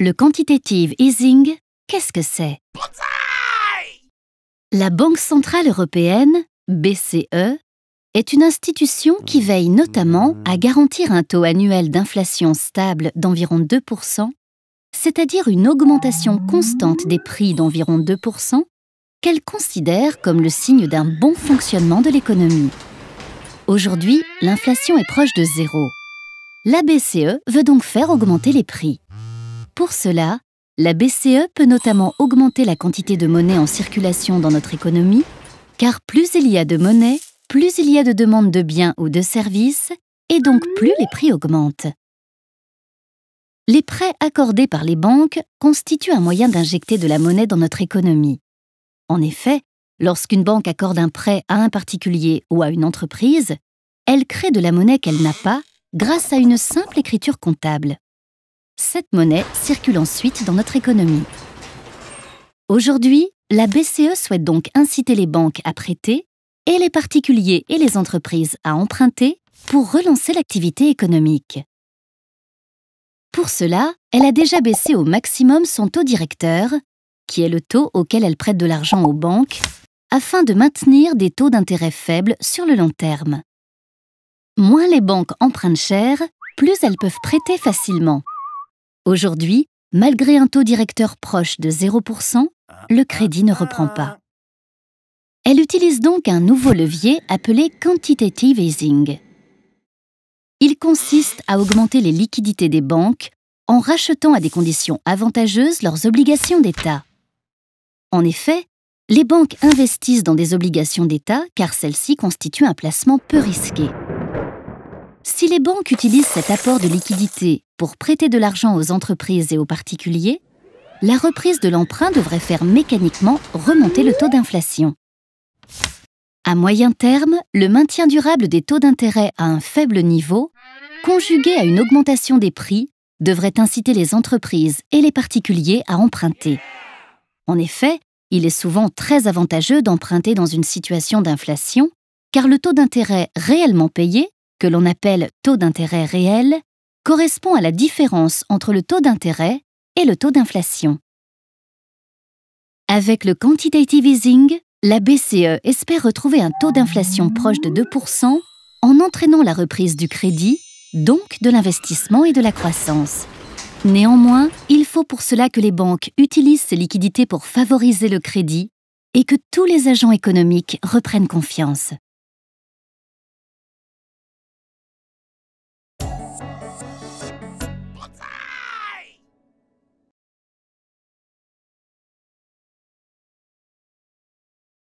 Le quantitative easing, qu'est-ce que c'est? La Banque centrale européenne, BCE, est une institution qui veille notamment à garantir un taux annuel d'inflation stable d'environ 2%, c'est-à-dire une augmentation constante des prix d'environ 2%, qu'elle considère comme le signe d'un bon fonctionnement de l'économie. Aujourd'hui, l'inflation est proche de zéro. La BCE veut donc faire augmenter les prix. Pour cela, la BCE peut notamment augmenter la quantité de monnaie en circulation dans notre économie, car plus il y a de monnaie, plus il y a de demandes de biens ou de services, et donc plus les prix augmentent. Les prêts accordés par les banques constituent un moyen d'injecter de la monnaie dans notre économie. En effet, lorsqu'une banque accorde un prêt à un particulier ou à une entreprise, elle crée de la monnaie qu'elle n'a pas grâce à une simple écriture comptable. Cette monnaie circule ensuite dans notre économie. Aujourd'hui, la BCE souhaite donc inciter les banques à prêter et les particuliers et les entreprises à emprunter pour relancer l'activité économique. Pour cela, elle a déjà baissé au maximum son taux directeur, qui est le taux auquel elle prête de l'argent aux banques, afin de maintenir des taux d'intérêt faibles sur le long terme. Moins les banques empruntent cher, plus elles peuvent prêter facilement. Aujourd'hui, malgré un taux directeur proche de 0%, le crédit ne reprend pas. Elle utilise donc un nouveau levier appelé quantitative easing. Il consiste à augmenter les liquidités des banques en rachetant à des conditions avantageuses leurs obligations d'État. En effet, les banques investissent dans des obligations d'État car celles-ci constituent un placement peu risqué. Si les banques utilisent cet apport de liquidité pour prêter de l'argent aux entreprises et aux particuliers, la reprise de l'emprunt devrait faire mécaniquement remonter le taux d'inflation. À moyen terme, le maintien durable des taux d'intérêt à un faible niveau, conjugué à une augmentation des prix, devrait inciter les entreprises et les particuliers à emprunter. En effet, il est souvent très avantageux d'emprunter dans une situation d'inflation, car le taux d'intérêt réellement payé, que l'on appelle taux d'intérêt réel, correspond à la différence entre le taux d'intérêt et le taux d'inflation. Avec le quantitative easing, la BCE espère retrouver un taux d'inflation proche de 2% en entraînant la reprise du crédit, donc de l'investissement et de la croissance. Néanmoins, il faut pour cela que les banques utilisent ces liquidités pour favoriser le crédit et que tous les agents économiques reprennent confiance.